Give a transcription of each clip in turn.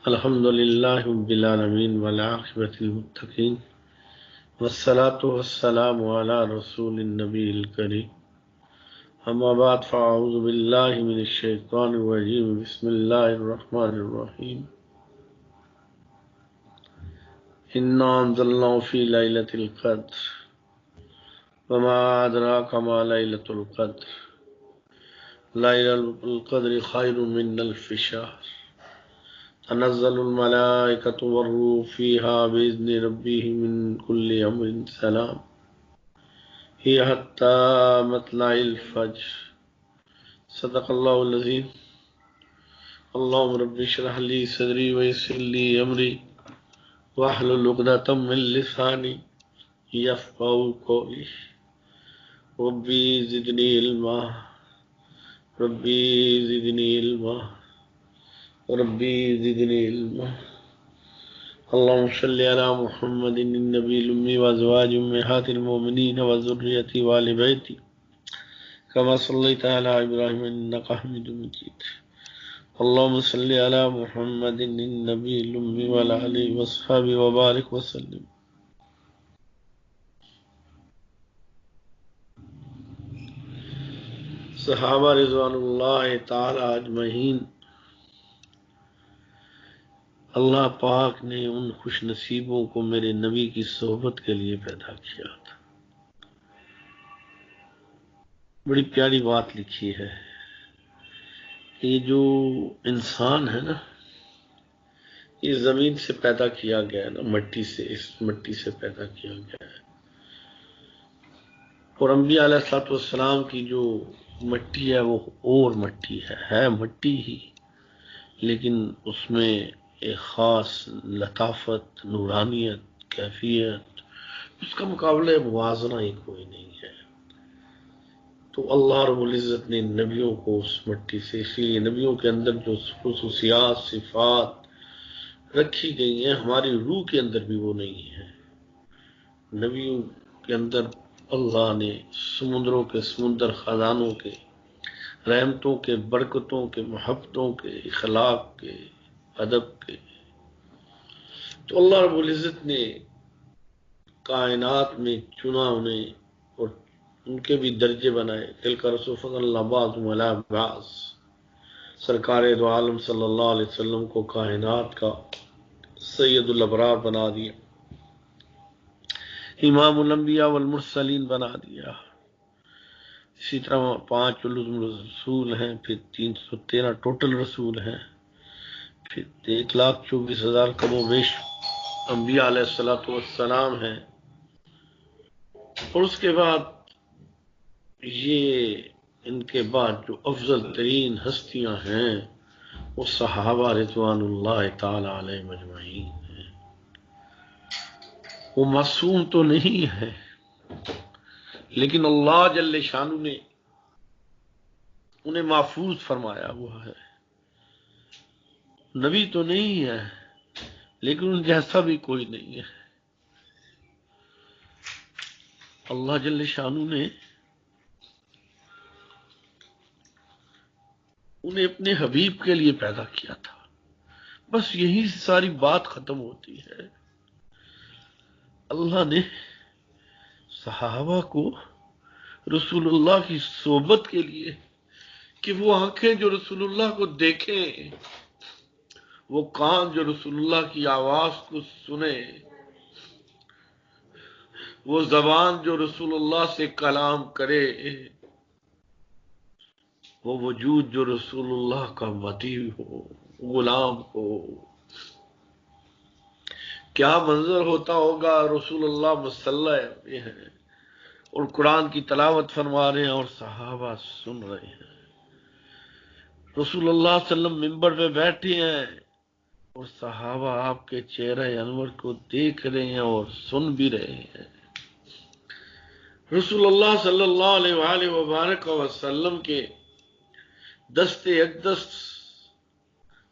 الحمد للہ رب العالمین والعاقبۃ للمتقین والصلاة والسلام علی رسول النبی الکریم اما بعد فاعوذ باللہ من الشیطان الرجیم بسم اللہ الرحمن الرحیم انا انزلناه فی لیلۃ القدر وما ادراک ما لیلۃ القدر لیلۃ القدر خیر من الف شہر تنزل الملائکۃ والروح فیہا بإذن ربہم من کل امر سلام ہی حتی مطلع الفجر صدق اللہ العظیم۔ اللہم رب اشرح لی صدری ویسر لی امری واحلل عقدۃ من لسانی یفقہوا قولی ربی زدنی علما ربی زدنی علما ربی زدنی علما۔ اللہم صلی علی محمد النبی الامی وازواج امہات المؤمنین وذریۃ وآل بیت کما صلیت علی ابراہیم انک حمید مجید۔ اللہم صلی علی محمد النبی الامی وعلی آلہ وصحبہ وبارک وسلم۔ صحابہ رضوان اللہ تعالی اجمعین، اللہ پاک نے ان خوش نصیبوں کو میرے نبی کی صحبت کے لیے پیدا کیا تھا۔ بڑی پیاری بات لکھی ہے کہ یہ جو انسان ہے نا، یہ زمین سے پیدا کیا گیا ہے نا، مٹی سے، اس مٹی سے پیدا کیا گیا ہے، اور انبیاء علیہ الصلوۃ والسلام کی جو مٹی ہے وہ اور مٹی ہے مٹی ہی، لیکن اس میں ایک خاص لطافت، نورانیت، کیفیت، اس کا مقابلہ موازنہ ہی کوئی نہیں ہے۔ تو اللہ رب العزت نے نبیوں کو اس مٹی سے، اس لیے نبیوں کے اندر جو خصوصیات، صفات رکھی گئی ہیں، ہماری روح کے اندر بھی وہ نہیں ہے۔ نبیوں کے اندر اللہ نے سمندروں کے سمندر، خزانوں کے، رحمتوں کے، برکتوں کے، محبتوں کے، اخلاق کے، ادب کے، تو اللہ رب العزت نے کائنات میں چنا انہیں اور ان کے بھی درجے بنائے۔ تلک رسول فضل اللہ بعضهم علی بعض، سرکار دو عالم صلی اللہ علیہ وسلم کو کائنات کا سید الابرار بنا دیا، امام الانبیاء والمرسلین بنا دیا۔ اسی طرح 5 رسول ہیں، پھر 313 ٹوٹل رسول ہیں، پھر 1,24,000 کم و بیش انبیاء علیہ السلام ہیں، اور اس کے بعد یہ ان کے بعد جو افضل ترین ہستیاں ہیں وہ صحابہ رضوان اللہ تعالی علیہم اجمعین ہیں۔ وہ معصوم تو نہیں ہے، لیکن اللہ جل شانہ نے انہیں محفوظ فرمایا ہوا ہے۔ نبی تو نہیں ہے، لیکن ان جیسا بھی کوئی نہیں ہے۔ اللہ جل شانہ نے انہیں اپنے حبیب کے لیے پیدا کیا تھا، بس یہی ساری بات ختم ہوتی ہے۔ اللہ نے صحابہ کو رسول اللہ کی صحبت کے لیے، کہ وہ آنکھیں جو رسول اللہ کو دیکھیں، وہ کان جو رسول اللہ کی آواز کو سنیں، وہ زبان جو رسول اللہ سے کلام کرے، وہ وجود جو رسول اللہ کا مطیع ہو، غلام ہو۔ کیا منظر ہوتا ہوگا، رسول اللہ مصلی ہیں اور قرآن کی تلاوت فرما رہے ہیں اور صحابہ سن رہے ہیں، رسول اللہ صلی اللہ علیہ وسلم منبر پہ بیٹھے ہیں اور صحابہ آپ کے چہرہ انور کو دیکھ رہے ہیں اور سن بھی رہے ہیں۔ رسول اللہ صلی اللہ علیہ وآلہ وبارک وسلم کے دست اقدس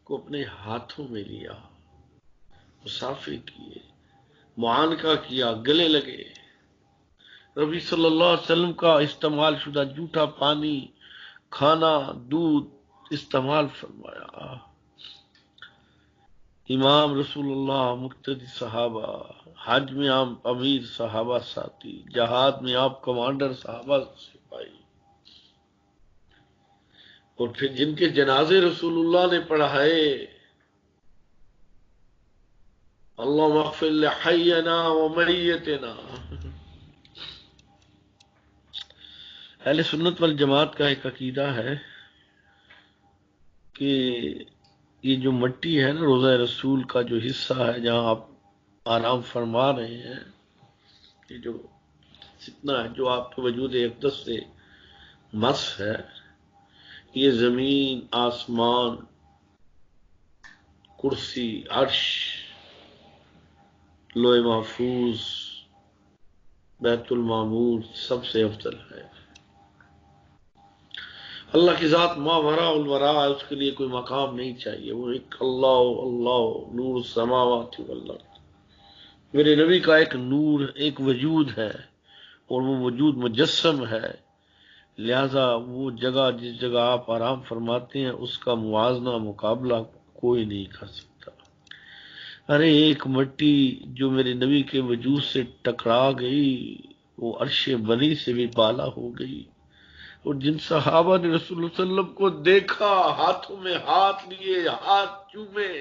کو اپنے ہاتھوں میں لیا، مسافر کیے، معانقہ کیا، گلے لگے، نبی صلی اللہ علیہ وسلم کا استعمال شدہ جھوٹا پانی، کھانا، دودھ استعمال فرمایا، امام رسول اللہ، مقتدی صحابہ، حج میں آپ امیر صحابہ ساتھی، جہاد میں آپ کمانڈر صحابہ سپاہی، اور پھر جن کے جنازے رسول اللہ نے پڑھائے، اللہم اغفر لحینا و میتنا۔ اہل سنت والجماعت کا ایک عقیدہ ہے کہ یہ جو مٹی ہے نا، روضہ رسول کا جو حصہ ہے جہاں آپ آرام فرما رہے ہیں، یہ جو جتنا ہے جو آپ کے وجود اقدس سے مس ہے، یہ زمین، آسمان، کرسی، عرش، لوح محفوظ، بیت المعمور سب سے افضل ہے۔ اللہ کی ذات ما وراء الورا ہے، اس کے لیے کوئی مقام نہیں چاہیے، وہ ایک اللہ اللہ نور السماوات والارض، میرے نبی کا ایک نور، ایک وجود ہے، اور وہ وجود مجسم ہے، لہذا وہ جگہ جس جگہ آپ آرام فرماتے ہیں اس کا موازنہ، مقابلہ کوئی نہیں کر سکتا۔ ارے ایک مٹی جو میرے نبی کے وجود سے ٹکرا گئی، وہ عرش بری سے بھی بالا ہو گئی، اور جن صحابہ نے رسول اللہ صلی اللہ علیہ وسلم کو دیکھا، ہاتھوں میں ہاتھ لیے، ہاتھ چومے،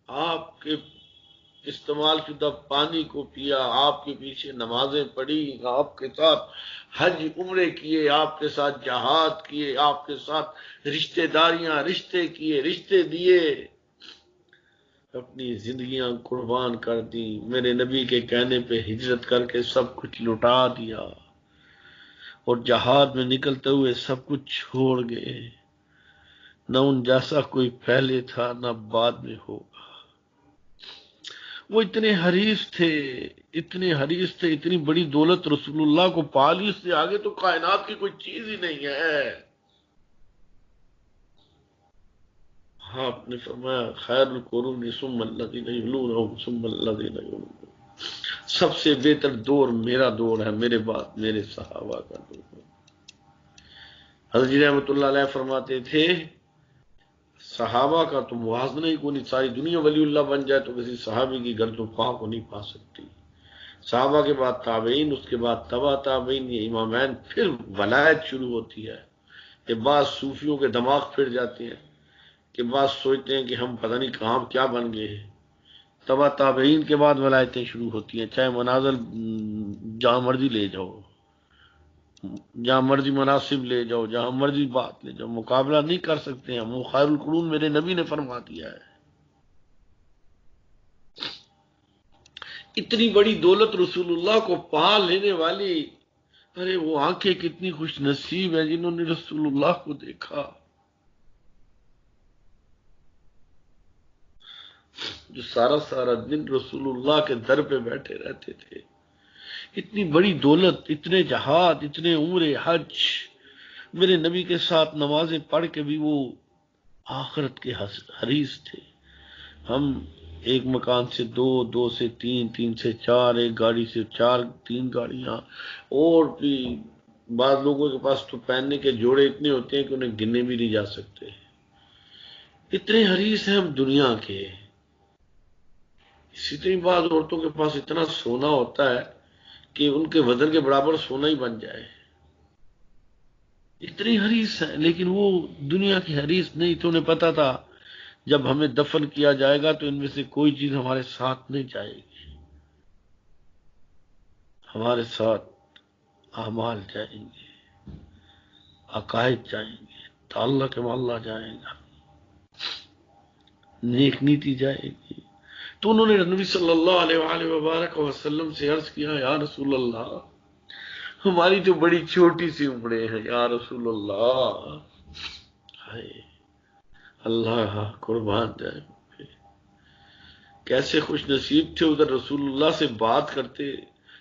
آپ کے استعمال شدہ پانی کو پیا، آپ کے پیچھے نمازیں پڑھی، آپ کے ساتھ حج عمرے کیے، آپ کے ساتھ جہاد کیے، آپ کے ساتھ رشتہ داریاں، رشتے کیے، رشتے دیے، اپنی زندگیاں قربان کر دی، میرے نبی کے کہنے پہ ہجرت کر کے سب کچھ لٹا دیا، اور جہاد میں نکلتے ہوئے سب کچھ چھوڑ گئے، نہ ان جیسا کوئی پہلے تھا نہ بعد میں ہوگا۔ وہ اتنے حریص تھے، اتنے حریص تھے، اتنی بڑی دولت رسول اللہ کو پا لی، اس سے آگے تو کائنات کی کوئی چیز ہی نہیں ہے۔ ہاں، آپ نے فرمایا خیر القرون ثم الذین یلونہم ثم الذین یلونہم، سب سے بہتر دور میرا دور ہے، میرے بعد میرے صحابہ کا دور ہے۔ حضرت جی رحمۃ اللہ علیہ فرماتے تھے صحابہ کا تو موازنہ ہی کوئی نہیں، ساری دنیا ولی اللہ بن جائے تو کسی صحابی کی گردن پاؤں کو نہیں پا سکتی۔ صحابہ کے بعد تابعین، اس کے بعد تبع تابعین، یہ امامین، پھر ولایت شروع ہوتی ہے۔ کہ بعض صوفیوں کے دماغ پھر جاتے ہیں کہ بعض سوچتے ہیں کہ ہم پتہ نہیں کہاں کیا بن گئے ہیں۔ تبع تابعین کے بعد ولایتیں شروع ہوتی ہیں، چاہے منازل جہاں مرضی لے جاؤ، جہاں مرضی مناسب لے جاؤ، جہاں مرضی بات لے جاؤ، مقابلہ نہیں کر سکتے ہم، وہ خیر القرون میرے نبی نے فرما دیا ہے۔ اتنی بڑی دولت رسول اللہ کو پا لینے والی، ارے وہ آنکھیں کتنی خوش نصیب ہیں جنہوں نے رسول اللہ کو دیکھا، جو سارا سارا دن رسول اللہ کے در پہ بیٹھے رہتے تھے۔ اتنی بڑی دولت، اتنے جہاد، اتنے عمرے حج، میرے نبی کے ساتھ نمازیں پڑھ کے بھی وہ آخرت کے حریص تھے۔ ہم ایک مکان سے دو، دو سے تین، تین سے چار، ایک گاڑی سے چار، تین گاڑیاں، اور بھی بعض لوگوں کے پاس تو پہننے کے جوڑے اتنے ہوتے ہیں کہ انہیں گننے بھی نہیں جا سکتے۔ اتنے حریص ہیں ہم دنیا کے۔ اسی طرح بعض عورتوں کے پاس اتنا سونا ہوتا ہے کہ ان کے وزن کے برابر سونا ہی بن جائے، اتنی حریص ہیں، لیکن وہ دنیا کی حریص نہیں تھی۔ انہیں پتا تھا جب ہمیں دفن کیا جائے گا تو ان میں سے کوئی چیز ہمارے ساتھ نہیں جائے گی، ہمارے ساتھ اعمال جائیں گے، عقائد جائیں گے، تعلق اللہ جائے گا، نیک نیتی جائے گی۔ تو انہوں نے نبی صلی اللہ علیہ وآلہ وبارک وسلم سے عرض کیا، یا رسول اللہ، ہماری تو بڑی چھوٹی سی عمریں ہیں یا رسول اللہ۔ ہائے اللہ قربان جائے، کیسے خوش نصیب تھے، ادھر رسول اللہ سے بات کرتے،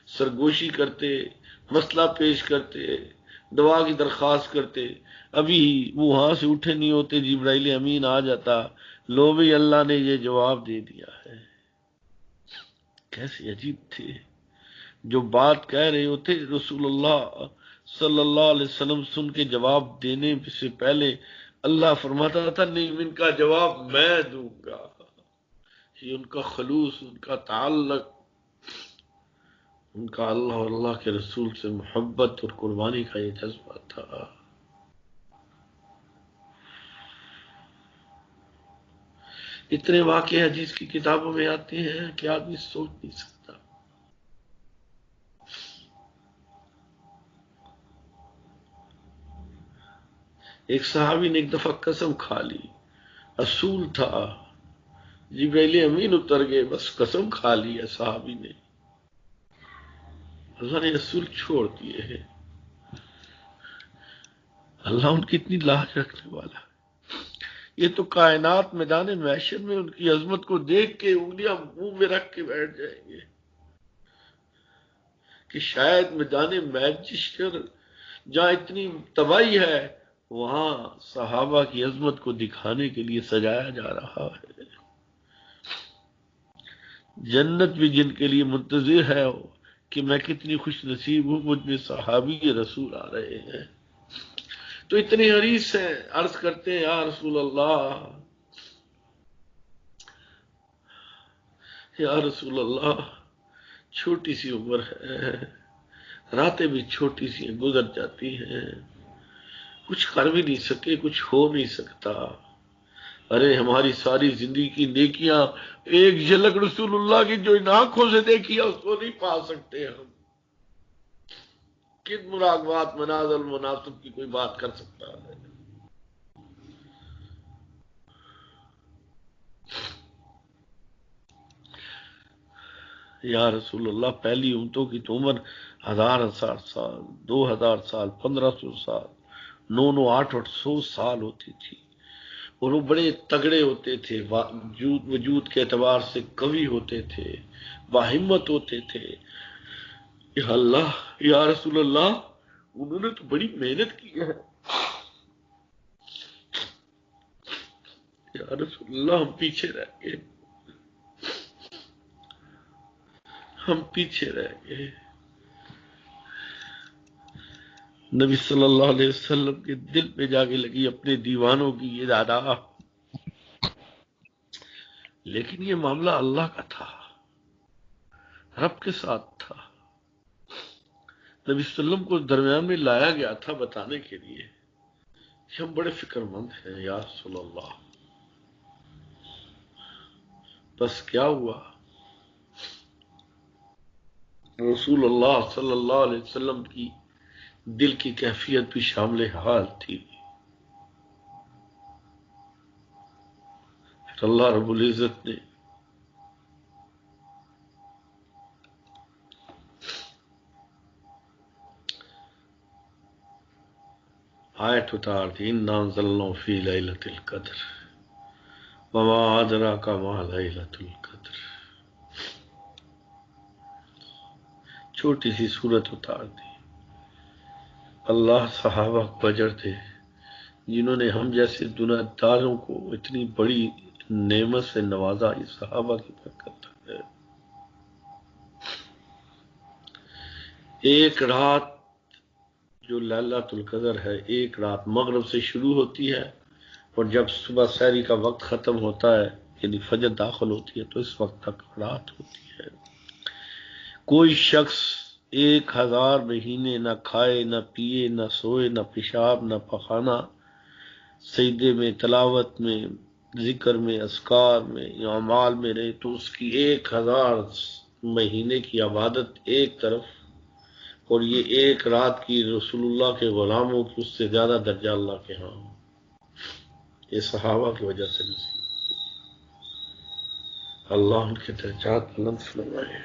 سرگوشی کرتے، مسئلہ پیش کرتے، دعا کی درخواست کرتے، ابھی وہ وہاں سے اٹھے نہیں ہوتے جبرائیل امین آ جاتا، لو بھی اللہ نے یہ جواب دے دیا ہے۔ کیسے عجیب تھے، جو بات کہہ رہے ہوتے رسول اللہ صلی اللہ علیہ وسلم سن کے جواب دینے سے پہلے اللہ فرماتا تھا نہیں، ان کا جواب میں دوں گا، تھی، ان کا خلوص، ان کا تعلق، ان کا اللہ اور اللہ کے رسول سے محبت اور قربانی کا یہ جذبہ تھا۔ اتنے واقعے حدیث کی کتابوں میں آتے ہیں کہ آدمی سوچ نہیں سکتا۔ ایک صحابی نے ایک دفعہ قسم کھا لی، اصول تھا، جبریل امین اتر گئے، بس قسم کھا لی ہے صحابی نے، اللہ نے اصول چھوڑ دیے ہیں۔ اللہ ان کی اتنی لاج رکھنے والا ہے، یہ تو کائنات میدان محشر میں ان کی عظمت کو دیکھ کے انگلیاں منہ میں رکھ کے بیٹھ جائیں گے کہ شاید میدان محشر جہاں اتنی تباہی ہے، وہاں صحابہ کی عظمت کو دکھانے کے لیے سجایا جا رہا ہے۔ جنت بھی جن کے لیے منتظر ہے کہ میں کتنی خوش نصیب ہوں، مجھ میں صحابی رسول آ رہے ہیں، تو اتنے حریص ہیں، عرض کرتے ہیں یا رسول اللہ، یا رسول اللہ، چھوٹی سی عمر ہے، راتیں بھی چھوٹی سی گزر جاتی ہیں، کچھ کر بھی نہیں سکے، کچھ ہو نہیں سکتا، ارے ہماری ساری زندگی کی نیکیاں ایک جھلک رسول اللہ کی جو ان آنکھوں سے دیکھی ہے اس کو نہیں پا سکتے ہم، کن مراقبات منازل مناسب کی کوئی بات کر سکتا ہے؟ یا رسول اللہ، پہلی امتوں کی تو عمر 1000 سال، 2000 سال، 1500 سال، 900 سال ہوتی تھی، اور وہ بڑے تگڑے ہوتے تھے، وجود کے اعتبار سے قوی ہوتے تھے، باہمت ہوتے تھے۔ یا اللہ، یا رسول اللہ، انہوں نے تو بڑی محنت کی ہے، یا رسول اللہ ہم پیچھے رہ گئے، ہم پیچھے رہ گئے۔ نبی صلی اللہ علیہ وسلم کے دل پہ جا کے لگی اپنے دیوانوں کی یہ دادا، لیکن یہ معاملہ اللہ کا تھا، رب کے ساتھ تھا۔ نبی صلی اللہ علیہ وسلم کو درمیان میں لایا گیا تھا بتانے کے لیے کہ ہم بڑے فکر مند ہیں یا رسول اللہ۔ بس کیا ہوا، رسول اللہ صلی اللہ علیہ وسلم کی دل کی کیفیت بھی شامل حال تھی۔ پھر اللہ رب العزت نے آیت اتار دی، اِنَّا أَنزَلْنَاهُ فِي لَيْلَةِ الْقَدْرِ وَمَا أَدْرَاكَ مَا لَيْلَةُ الْقَدْرِ، چھوٹی سی صورت اتار دی۔ اللہ صحابہ کو اجر دے جنہوں نے ہم جیسے دنیا داروں کو اتنی بڑی نعمت سے نوازا، یہ صحابہ کی برکت ہے۔ ایک رات جو لیلۃ القدر ہے، ایک رات مغرب سے شروع ہوتی ہے، اور جب صبح سحری کا وقت ختم ہوتا ہے یعنی فجر داخل ہوتی ہے تو اس وقت تک رات ہوتی ہے۔ کوئی شخص 1000 مہینے نہ کھائے نہ پیے نہ سوئے نہ پیشاب نہ پخانا، سجدے میں، تلاوت میں، ذکر میں، اذکار میں یا اعمال میں رہے تو اس کی 1000 مہینے کی عبادت ایک طرف، اور یہ ایک رات کی رسول اللہ کے غلاموں کی اس سے زیادہ درجہ اللہ کے ہاں، یہ صحابہ کی وجہ سے نصیب، اللہ ان کے درجات بلند فرمائے۔